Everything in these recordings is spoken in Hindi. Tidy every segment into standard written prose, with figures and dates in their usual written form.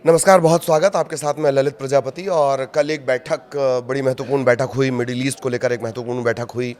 नमस्कार, बहुत स्वागत आपके साथ मैं ललित प्रजापति। और कल एक बैठक बड़ी महत्वपूर्ण बैठक हुई, मिडिल ईस्ट को लेकर एक महत्वपूर्ण बैठक हुई।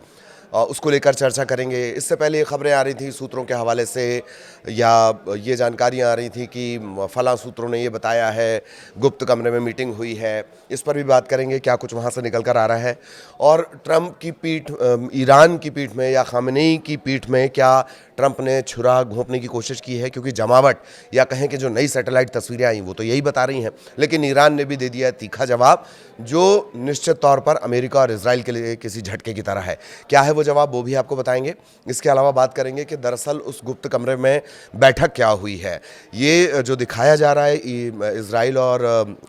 उसको लेकर चर्चा करेंगे। इससे पहले ये खबरें आ रही थी सूत्रों के हवाले से, या ये जानकारियाँ आ रही थी कि फलां सूत्रों ने ये बताया है, गुप्त कमरे में मीटिंग हुई है। इस पर भी बात करेंगे, क्या कुछ वहाँ से निकल कर आ रहा है। और ट्रंप की पीठ, ईरान की पीठ में या खामेनेई की पीठ में क्या ट्रंप ने छुरा घोंपने की कोशिश की है, क्योंकि जमावट या कहें कि जो नई सैटेलाइट तस्वीरें आई वो तो यही बता रही हैं। लेकिन ईरान ने भी दे दिया है तीखा जवाब, जो निश्चित तौर पर अमेरिका और इजराइल के लिए किसी झटके की तरह है। क्या है वो जवाब, वो भी आपको बताएंगे। इसके अलावा बात करेंगे कि दरअसल उस गुप्त कमरे में बैठक क्या हुई है। ये जो दिखाया जा रहा है इजराइल और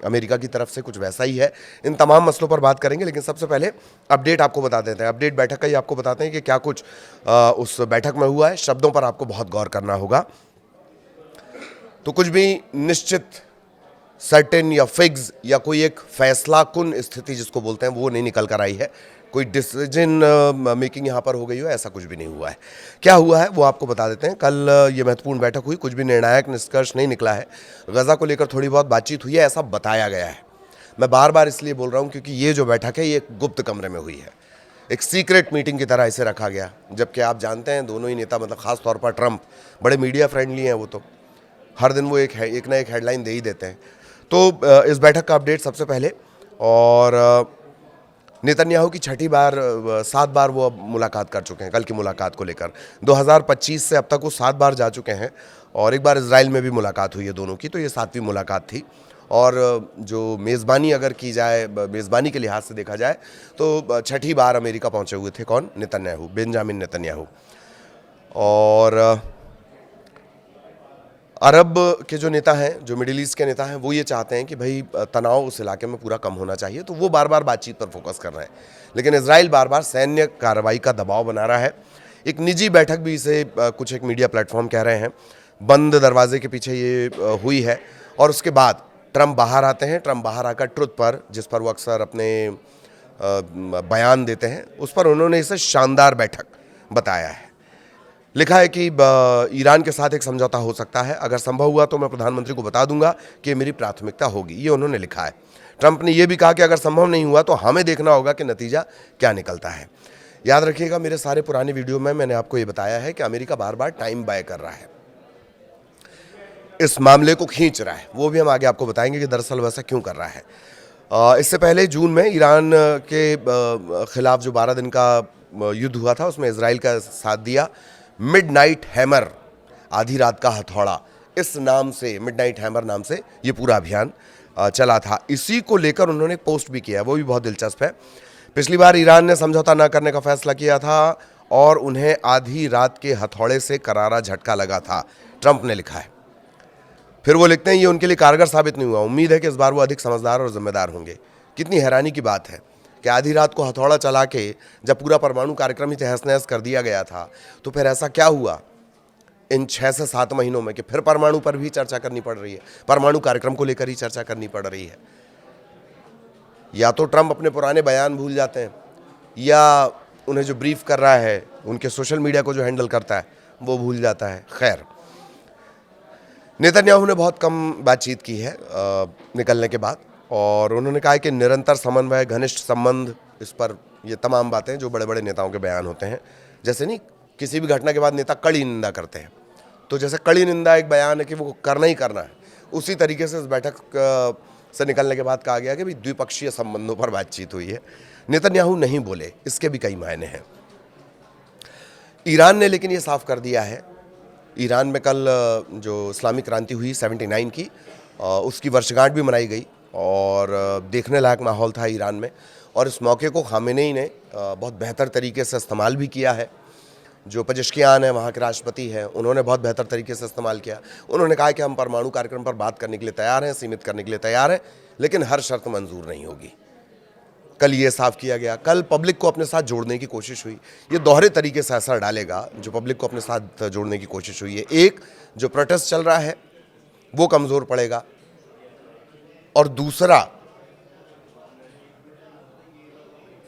अमेरिका की तरफ से, कुछ वैसा ही है। इन तमाम मसलों पर बात करेंगे, लेकिन सबसे पहले अपडेट आपको बता देते हैं। अपडेट बैठक का ही आपको बताते हैं कि क्या कुछ उस बैठक में हुआ है। शब्दों पर आपको बहुत गौर करना होगा। तो कुछ भी निश्चित, सर्टेन या फिक्स या कोई एक फैसला कुन स्थिति जिसको बोलते हैं वो नहीं निकल कर आई है। कोई डिसीजन मेकिंग यहाँ पर हो गई हो, ऐसा कुछ भी नहीं हुआ है। क्या हुआ है वो आपको बता देते हैं। कल ये महत्वपूर्ण बैठक हुई, कुछ भी निर्णायक निष्कर्ष नहीं निकला है। गजा को लेकर थोड़ी बहुत बातचीत हुई है, ऐसा बताया गया है। मैं बार बार इसलिए बोल रहा हूँ क्योंकि ये जो बैठक है ये एक गुप्त कमरे में हुई है, एक सीक्रेट मीटिंग की तरह इसे रखा गया। जबकि आप जानते हैं दोनों ही नेता, मतलब खास तौर पर ट्रंप, बड़े मीडिया फ्रेंडली हैं। वो तो हर दिन वो एक ना एक हेडलाइन दे ही देते हैं। तो इस बैठक का अपडेट सबसे पहले। और नेतन्याहू की छठी बार, 7 बार वो अब मुलाकात कर चुके हैं। कल की मुलाकात को लेकर 2025 से अब तक वो 7 बार जा चुके हैं। और एक बार इजराइल में भी मुलाकात हुई है दोनों की, तो ये 7वीं मुलाकात थी। और जो मेज़बानी अगर की जाए, मेज़बानी के लिहाज से देखा जाए, तो छठी बार अमेरिका पहुंचे हुए थे। कौन? Netanyahu, Benjamin Netanyahu. और अरब के जो नेता हैं, जो मिडिल ईस्ट के नेता हैं, वो ये चाहते हैं कि भाई तनाव उस इलाके में पूरा कम होना चाहिए, तो वो बार बार बातचीत पर फोकस कर रहे हैं। लेकिन इजराइल बार बार सैन्य कार्रवाई का दबाव बना रहा है। एक निजी बैठक भी इसे कुछ एक मीडिया प्लेटफॉर्म कह रहे हैं, बंद दरवाजे के पीछे ये हुई है। और उसके बाद ट्रंप बाहर आते हैं। ट्रंप बाहर आकर ट्रुथ पर, जिस पर वो अक्सर अपने बयान देते हैं, उस पर उन्होंने इसे शानदार बैठक बताया है। लिखा है कि ईरान के साथ एक समझौता हो सकता है, अगर संभव हुआ तो मैं प्रधानमंत्री को बता दूंगा कि मेरी प्राथमिकता होगी, ये उन्होंने लिखा है। ट्रंप ने यह भी कहा कि अगर संभव नहीं हुआ तो हमें देखना होगा कि नतीजा क्या निकलता है। याद रखिएगा, मेरे सारे पुराने वीडियो में मैंने आपको ये बताया है कि अमेरिका बार बार टाइम बाय कर रहा है, इस मामले को खींच रहा है। वो भी हम आगे आपको बताएंगे कि दरअसल वैसा क्यों कर रहा है। इससे पहले जून में ईरान के खिलाफ जो 12 दिन का युद्ध हुआ था, उसमें इजराइल का साथ दिया। मिडनाइट हैमर, आधी रात का हथौड़ा, इस नाम से, मिडनाइट हैमर नाम से ये पूरा अभियान चला था। इसी को लेकर उन्होंने एक पोस्ट भी किया है, वो भी बहुत दिलचस्प है। पिछली बार ईरान ने समझौता न करने का फैसला किया था और उन्हें आधी रात के हथौड़े से करारा झटका लगा था, ट्रंप ने लिखा है। फिर वो लिखते हैं ये उनके लिए कारगर साबित नहीं हुआ, उम्मीद है कि इस बार वो अधिक समझदार और जिम्मेदार होंगे। कितनी हैरानी की बात है कि आधी रात को हथौड़ा चला के जब पूरा परमाणु कार्यक्रम ही तहस नहस कर दिया गया था, तो फिर ऐसा क्या हुआ इन 6 से 7 महीनों में कि फिर परमाणु पर भी चर्चा करनी पड़ रही है, परमाणु कार्यक्रम को लेकर ही चर्चा करनी पड़ रही है। या तो ट्रंप अपने पुराने बयान भूल जाते हैं, या उन्हें जो ब्रीफ कर रहा है, उनके सोशल मीडिया को जो हैंडल करता है, वो भूल जाता है। खैर, नेतन्याहू ने बहुत कम बातचीत की है निकलने के बाद, और उन्होंने कहा है कि निरंतर समन्वय, घनिष्ठ संबंध, इस पर ये तमाम बातें जो बड़े बड़े नेताओं के बयान होते हैं। जैसे नहीं, किसी भी घटना के बाद नेता कड़ी निंदा करते हैं, तो जैसे कड़ी निंदा एक बयान है कि वो करना ही करना है, उसी तरीके से इस बैठक से निकलने के बाद कहा गया कि भी द्विपक्षीय संबंधों पर बातचीत हुई है। नेतन्याहू नहीं बोले, इसके भी कई मायने हैं। ईरान ने लेकिन ये साफ कर दिया है। ईरान में कल जो इस्लामिक क्रांति हुई 79 की, उसकी वर्षगांठ भी मनाई गई और देखने लायक माहौल था ईरान में। और इस मौके को खामेनेई ने बहुत बेहतर तरीके से इस्तेमाल भी किया है। जो पजेश्कियान है, वहाँ के राष्ट्रपति हैं, उन्होंने बहुत बेहतर तरीके से इस्तेमाल किया। उन्होंने कहा कि हम परमाणु कार्यक्रम पर बात करने के लिए तैयार हैं, सीमित करने के लिए तैयार हैं, लेकिन हर शर्त मंजूर नहीं होगी। कल ये साफ किया गया। कल पब्लिक को अपने साथ जोड़ने की कोशिश हुई। ये दोहरे तरीके से असर डालेगा जो पब्लिक को अपने साथ जोड़ने की कोशिश हुई है। एक, जो प्रोटेस्ट चल रहा है वो कमज़ोर पड़ेगा, और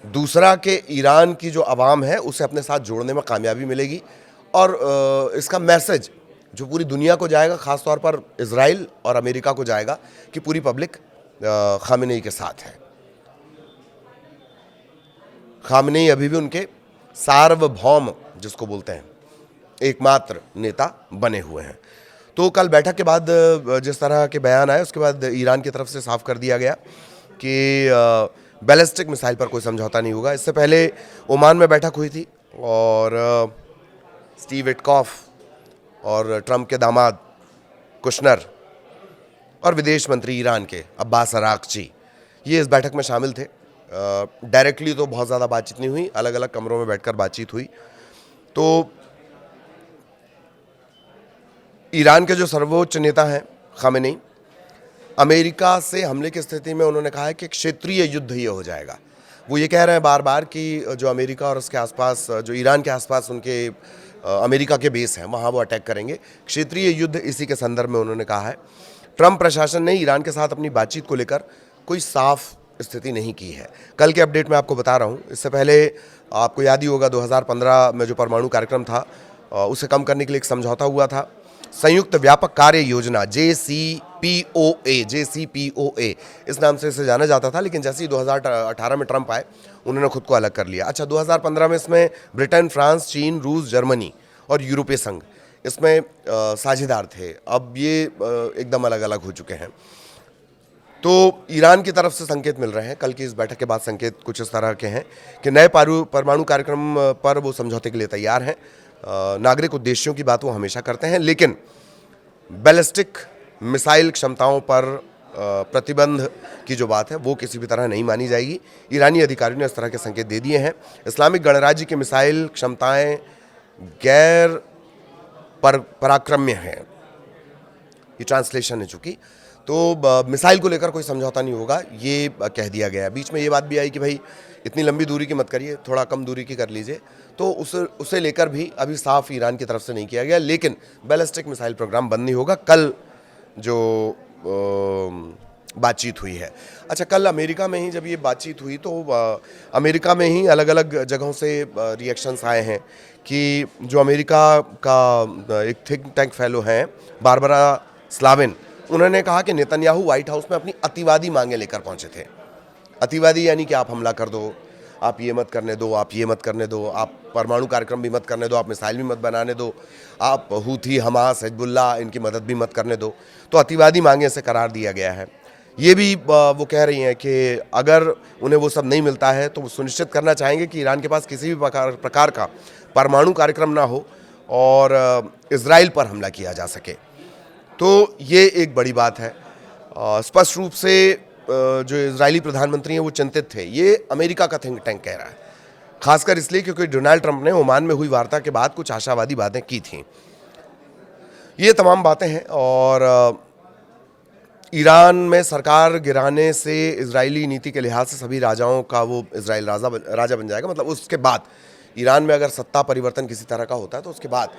दूसरा के ईरान की जो आवाम है उसे अपने साथ जोड़ने में कामयाबी मिलेगी। और इसका मैसेज जो पूरी दुनिया को जाएगा, ख़ास तौर पर इजराइल और अमेरिका को जाएगा कि पूरी पब्लिक खामेनेई के साथ है। खामेनेई अभी भी उनके सार्वभौम जिसको बोलते हैं एकमात्र नेता बने हुए हैं। तो कल बैठक के बाद जिस तरह के बयान आए उसके बाद ईरान की तरफ से साफ कर दिया गया कि बैलिस्टिक मिसाइल पर कोई समझौता नहीं होगा। इससे पहले ओमान में बैठक हुई थी और स्टीव विटकॉफ और ट्रंप के दामाद कुशनर और विदेश मंत्री ईरान के अब्बास अरागची ये इस बैठक में शामिल थे। डायरेक्टली तो बहुत ज़्यादा बातचीत नहीं हुई, अलग अलग कमरों में बैठकर बातचीत हुई। तो ईरान के जो सर्वोच्च नेता हैं खामेनेई, अमेरिका से हमले की स्थिति में उन्होंने कहा है कि क्षेत्रीय युद्ध ये हो जाएगा। वो ये कह रहे हैं बार बार कि जो अमेरिका और उसके आसपास, जो ईरान के आसपास उनके अमेरिका के बेस हैं, वहाँ वो अटैक करेंगे। क्षेत्रीय युद्ध इसी के संदर्भ में उन्होंने कहा है। ट्रंप प्रशासन ने ईरान के साथ अपनी बातचीत को लेकर कोई साफ स्थिति नहीं की है। कल के अपडेट में आपको बता रहा हूँ। इससे पहले आपको याद ही होगा 2015 में जो परमाणु कार्यक्रम था उसे कम करने के लिए एक समझौता हुआ था। संयुक्त व्यापक कार्य योजना JCPOA इस नाम से इसे जाना जाता था, लेकिन जैसे ही 2018 में ट्रंप आए उन्होंने खुद को अलग कर लिया। अच्छा, 2015 में इसमें ब्रिटेन, फ्रांस, चीन, रूस, जर्मनी और यूरोपीय संघ इसमें साझेदार थे। अब ये एकदम अलग अलग हो चुके हैं। तो ईरान की तरफ से संकेत मिल रहे हैं, कल की इस बैठक के बाद संकेत कुछ इस तरह के हैं कि नए परमाणु कार्यक्रम पर वो समझौते के लिए तैयार हैं। नागरिक उद्देश्यों की बात वो हमेशा करते हैं, लेकिन बैलिस्टिक मिसाइल क्षमताओं पर प्रतिबंध की जो बात है वो किसी भी तरह नहीं मानी जाएगी। ईरानी अधिकारियों ने इस तरह के संकेत दे दिए हैं। इस्लामिक गणराज्य की मिसाइल क्षमताएं गैर पराक्रम्य हैं, ये ट्रांसलेशन है चूँकि। तो मिसाइल को लेकर कोई समझौता नहीं होगा, ये कह दिया गया। बीच में ये बात भी आई कि भाई इतनी लंबी दूरी की मत करिए, थोड़ा कम दूरी की कर लीजिए। तो उसे लेकर भी अभी साफ ईरान की तरफ से नहीं किया गया, लेकिन बैलिस्टिक मिसाइल प्रोग्राम बंद नहीं होगा। कल जो बातचीत हुई है, अच्छा, कल अमेरिका में ही जब ये बातचीत हुई तो अमेरिका में ही अलग अलग जगहों से रिएक्शंस आए हैं कि जो अमेरिका का एक थिंक टैंक फेलो हैं बारबरा स्लाविन, उन्होंने कहा कि नेतन्याहू व्हाइट हाउस में अपनी अतिवादी मांगे लेकर पहुंचे थे। अतिवादी यानी कि आप हमला कर दो, आप ये मत करने दो, आप ये मत करने दो, आप परमाणु कार्यक्रम भी मत करने दो, आप मिसाइल भी मत बनाने दो, आप हूथी, हमास, हिजबुल्लाह इनकी मदद भी मत करने दो। तो अतिवादी मांगे से करार दिया गया है। ये भी वो कह रही हैं कि अगर उन्हें वो सब नहीं मिलता है तो वो सुनिश्चित करना चाहेंगे कि ईरान के पास किसी भी प्रकार का परमाणु कार्यक्रम ना हो और इजराइल पर हमला किया जा सके। तो ये एक बड़ी बात है। स्पष्ट रूप से जो इजरायली प्रधानमंत्री हैं वो चिंतित थे, ये अमेरिका का थिंक टैंक कह रहा है, खासकर इसलिए क्योंकि डोनाल्ड ट्रंप ने ओमान में हुई वार्ता के बाद कुछ आशावादी बातें की थीं। ये तमाम बातें हैं और ईरान में सरकार गिराने से इजरायली नीति के लिहाज से सभी राजाओं का वो इजराइल राजा बन जाएगा। मतलब उसके बाद ईरान में अगर सत्ता परिवर्तन किसी तरह का होता है तो उसके बाद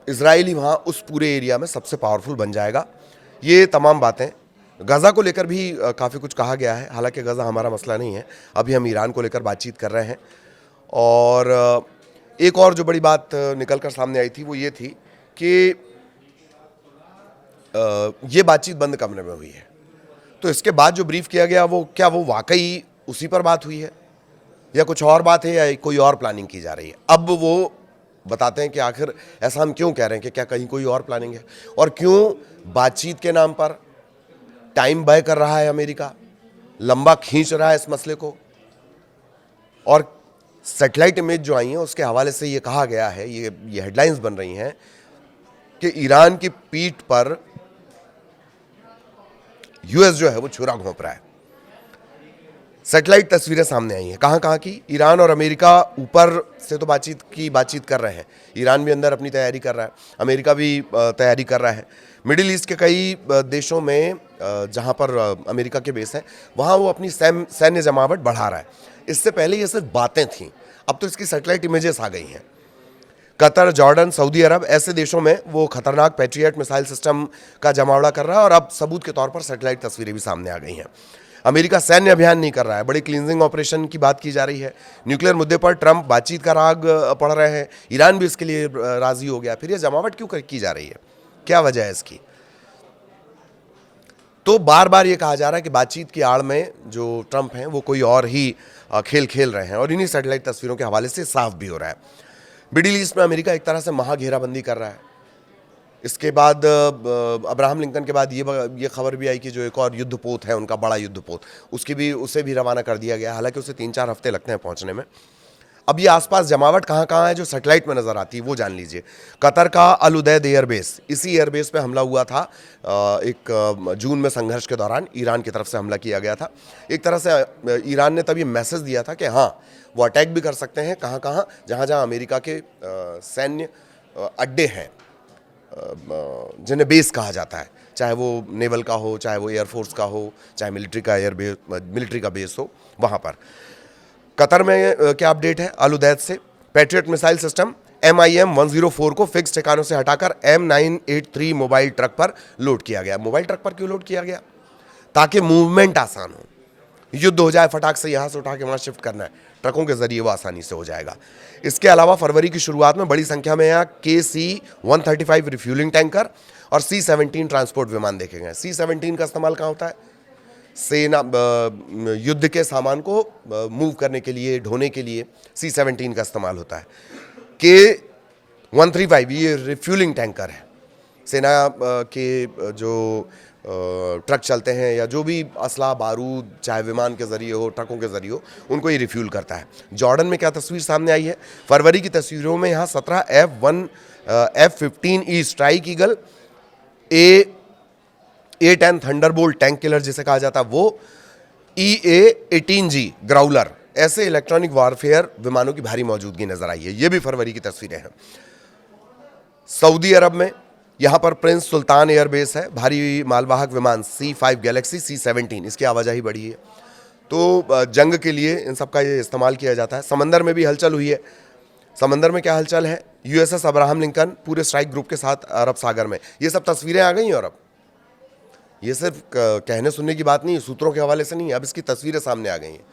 इजराइल ही वहाँ उस पूरे एरिया में सबसे पावरफुल बन जाएगा। ये तमाम बातें, गज़ा को लेकर भी काफ़ी कुछ कहा गया है। हालांकि गज़ा हमारा मसला नहीं है, अभी हम ईरान को लेकर बातचीत कर रहे हैं। और एक और जो बड़ी बात निकल कर सामने आई थी वो ये थी कि ये बातचीत बंद कमरे में हुई है। तो इसके बाद जो ब्रीफ किया गया वो क्या वो वाकई उसी पर बात हुई है या कुछ और बात है या कोई और प्लानिंग की जा रही है? अब वो बताते हैं कि आखिर ऐसा हम क्यों कह रहे हैं कि क्या कहीं कोई और प्लानिंग है, और क्यों बातचीत के नाम पर टाइम बाय कर रहा है अमेरिका, लंबा खींच रहा है इस मसले को। और सैटेलाइट इमेज जो आई हैं उसके हवाले से ये कहा गया है, ये हेडलाइंस बन रही हैं कि ईरान की पीठ पर यूएस जो है वो छुरा घोंप रहा है। सैटेलाइट तस्वीरें सामने आई हैं, कहाँ की। ईरान और अमेरिका ऊपर से तो बातचीत कर रहे हैं, ईरान भी अंदर अपनी तैयारी कर रहा है, अमेरिका भी तैयारी कर रहा है। मिडिल ईस्ट के कई देशों में जहाँ पर अमेरिका के बेस हैं वहाँ वो अपनी सैन्य जमावट बढ़ा रहा है। इससे पहले ये सिर्फ बातें थीं, अब तो इसकी सैटेलाइट इमेजेस आ गई हैं। कतर, जॉर्डन, सऊदी अरब ऐसे देशों में वो खतरनाक पैट्रियट मिसाइल सिस्टम का जमावड़ा कर रहा है और अब सबूत के तौर पर सैटेलाइट तस्वीरें भी सामने आ गई हैं। अमेरिका सैन्य अभियान नहीं कर रहा है, बड़ी क्लींजिंग ऑपरेशन की बात की जा रही है। न्यूक्लियर मुद्दे पर ट्रंप बातचीत का राग पढ़ रहे हैं, ईरान भी इसके लिए राजी हो गया। फिर ये जमावट क्यों की जा रही है? क्या वजह है इसकी? तो बार बार ये कहा जा रहा है कि बातचीत की आड़ में जो ट्रंप हैं वो कोई और ही खेल खेल रहे हैं, और इन्हीं सैटेलाइट तस्वीरों के हवाले से साफ भी हो रहा है। मिडिल ईस्ट में अमेरिका एक तरह से महाघेराबंदी कर रहा है। इसके बाद अब्राहम लिंकन के बाद ये खबर भी आई कि जो एक और युद्धपोत है उनका, बड़ा युद्धपोत, उसे भी रवाना कर दिया गया। हालांकि उसे 3-4 हफ्ते लगते हैं पहुंचने में। अब ये आसपास जमावट कहाँ कहाँ है जो सैटेलाइट में नज़र आती है वो जान लीजिए। कतर का अल उदैद एयरबेस, इसी एयरबेस पे हमला हुआ था एक जून में संघर्ष के दौरान ईरान की तरफ से हमला किया गया था। एक तरह से ईरान ने तब ये मैसेज दिया था कि हाँ वो अटैक भी कर सकते हैं कहाँ कहाँ, जहाँ जहाँ अमेरिका के सैन्य अड्डे हैं, जिन्हें बेस कहा जाता है, चाहे वो नेवल का हो, चाहे वो एयरफोर्स का हो, चाहे मिलिट्री का बेस हो, वहाँ पर। कतर में क्या अपडेट है अल उदैद से? पैट्रियट मिसाइल सिस्टम MIM 104 को फिक्स ठिकानों से हटाकर M983 मोबाइल ट्रक पर लोड किया गया। मोबाइल ट्रक पर क्यों लोड किया गया? ताकि मूवमेंट आसान हो, युद्ध हो जाए, फटाक से यहाँ से उठा के वहाँ शिफ्ट करना है, ट्रकों के जरिए वो आसानी से हो जाएगा। इसके अलावा फरवरी की शुरुआत में बड़ी संख्या में यहाँ KC-135 रिफ्यूलिंग टैंकर और C-17 ट्रांसपोर्ट विमान देखे गए। C-17 का इस्तेमाल कहाँ होता है? सेना युद्ध के सामान को मूव करने के लिए, ढोने के लिए C-17 का इस्तेमाल होता है। K-135 ये रिफ्यूलिंग टैंकर है। सेना के जो ट्रक चलते हैं या जो भी असला बारूद चाहे विमान के जरिए हो, ट्रकों के जरिए हो, उनको ये रिफ्यूल करता है। जॉर्डन में क्या तस्वीर सामने आई है? फरवरी की तस्वीरों में यहाँ 17 F-15E strike eagle, A-10 Thunderbolt tank killer जिसे कहा जाता है वो, EA-18G ग्राउलर, ऐसे इलेक्ट्रॉनिक वॉरफेयर विमानों की भारी मौजूदगी नजर आई है। ये भी फरवरी की तस्वीरें हैं। सऊदी अरब में यहाँ पर प्रिंस सुल्तान एयरबेस है, भारी मालवाहक विमान C-5 गैलेक्सी, C-17, इसकी आवाजाही बढ़ी है। तो जंग के लिए इन सब का ये इस्तेमाल किया जाता है। समंदर में भी हलचल हुई है। समंदर में क्या हलचल है? USS अब्राहम लिंकन पूरे स्ट्राइक ग्रुप के साथ अरब सागर में। ये सब तस्वीरें आ गई हैं, और अब ये सिर्फ कहने सुनने की बात नहीं है, सूत्रों के हवाले से नहीं, अब इसकी तस्वीरें सामने आ गई हैं।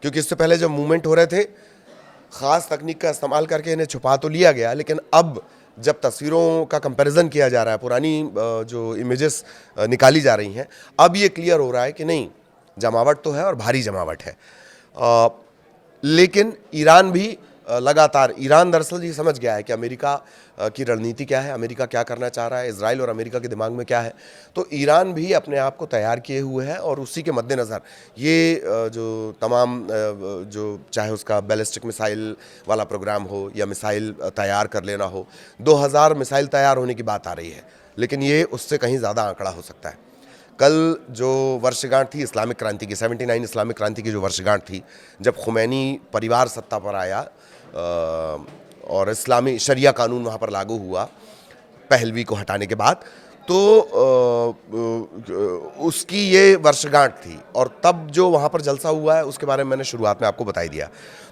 क्योंकि इससे पहले जब मूवमेंट हो रहे थे, ख़ास तकनीक का इस्तेमाल करके इन्हें छुपा तो लिया गया, लेकिन अब जब तस्वीरों का कंपैरिजन किया जा रहा है, पुरानी जो इमेजेस निकाली जा रही हैं, अब ये क्लियर हो रहा है कि नहीं, जमावट तो है और भारी जमावट है। लेकिन ईरान भी लगातार, ईरान दरअसल ये समझ गया है कि अमेरिका की रणनीति क्या है, अमेरिका क्या करना चाह रहा है, इजराइल और अमेरिका के दिमाग में क्या है। तो ईरान भी अपने आप को तैयार किए हुए है, और उसी के मद्देनज़र ये जो तमाम जो चाहे उसका बैलिस्टिक मिसाइल वाला प्रोग्राम हो या मिसाइल तैयार कर लेना हो, 2000 मिसाइल तैयार होने की बात आ रही है, लेकिन ये उससे कहीं ज़्यादा आंकड़ा हो सकता है। कल जो वर्षगांठ थी इस्लामिक क्रांति की, 79 इस्लामिक क्रांति की जो वर्षगांठ थी, जब खुमैनी परिवार सत्ता पर आया और इस्लामी शरिया कानून वहाँ पर लागू हुआ पहलवी को हटाने के बाद, तो उसकी ये वर्षगांठ थी, और तब जो वहाँ पर जलसा हुआ है उसके बारे में मैंने शुरुआत में आपको बताई दिया।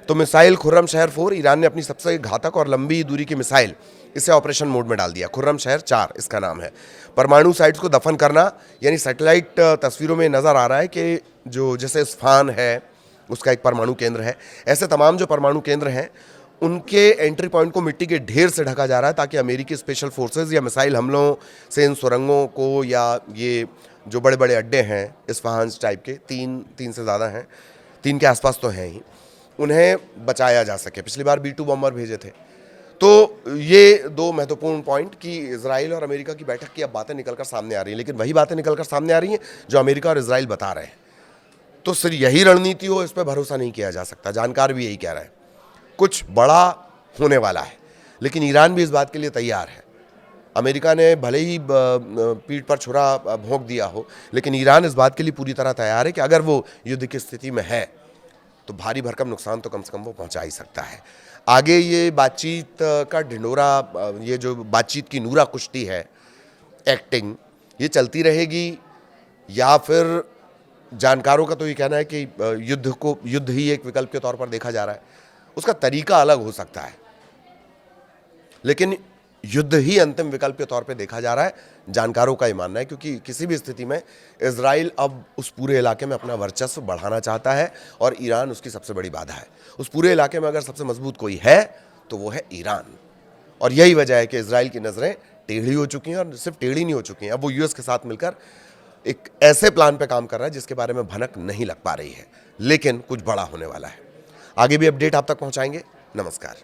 तो मिसाइल खुर्रम शहर 4, ईरान ने अपनी सबसे घातक और लंबी दूरी की मिसाइल, इसे ऑपरेशन मोड में डाल दिया। खुर्रम शहर 4 इसका नाम है। परमाणु साइट्स को दफन करना, यानी सैटेलाइट तस्वीरों में नज़र आ रहा है कि जो जैसे इस्फहान है उसका एक परमाणु केंद्र है, ऐसे तमाम जो परमाणु केंद्र हैं उनके एंट्री पॉइंट को मिट्टी के ढेर से ढका जा रहा है, ताकि अमेरिकी स्पेशल फोर्सेज या मिसाइल हमलों से इन सुरंगों को, या ये जो बड़े बड़े अड्डे हैं इस्फहान टाइप के, तीन से ज़्यादा हैं, 3 के आसपास तो हैं ही, उन्हें बचाया जा सके। पिछली बार B-2 बॉम्बर भेजे थे। तो ये 2 महत्वपूर्ण पॉइंट कि इजराइल और अमेरिका की बैठक की अब बातें निकलकर सामने आ रही हैं, लेकिन वही बातें निकलकर सामने आ रही हैं जो अमेरिका और इजराइल बता रहे हैं। तो सिर्फ यही रणनीति हो, इस पर भरोसा नहीं किया जा सकता। जानकार भी यही कह रहा है, कुछ बड़ा होने वाला है, लेकिन ईरान भी इस बात के लिए तैयार है। अमेरिका ने भले ही पीठ पर छुरा भोंक दिया हो, लेकिन ईरान इस बात के लिए पूरी तरह तैयार है कि अगर वो युद्ध की स्थिति में है तो भारी भरकम नुकसान तो कम से कम वो पहुंचा ही सकता है। आगे ये बातचीत का ढिंडोरा, ये जो बातचीत की नूरा कुश्ती है, एक्टिंग, ये चलती रहेगी, या फिर जानकारों का तो ये कहना है कि युद्ध ही एक विकल्प के तौर पर देखा जा रहा है। उसका तरीका अलग हो सकता है, लेकिन युद्ध ही अंतिम विकल्प के तौर पे देखा जा रहा है, जानकारों का ये मानना है। क्योंकि किसी भी स्थिति में इजराइल अब उस पूरे इलाके में अपना वर्चस्व बढ़ाना चाहता है, और ईरान उसकी सबसे बड़ी बाधा है। उस पूरे इलाके में अगर सबसे मजबूत कोई है तो वो है ईरान, और यही वजह है कि इजराइल की नज़रें टेढ़ी हो चुकी हैं, और सिर्फ टेढ़ी नहीं हो चुकी हैं, अब वो यूएस के साथ मिलकर एक ऐसे प्लान पे काम कर रहा है जिसके बारे में भनक नहीं लग पा रही है, लेकिन कुछ बड़ा होने वाला है। आगे भी अपडेट आप तक पहुंचाएंगे। नमस्कार।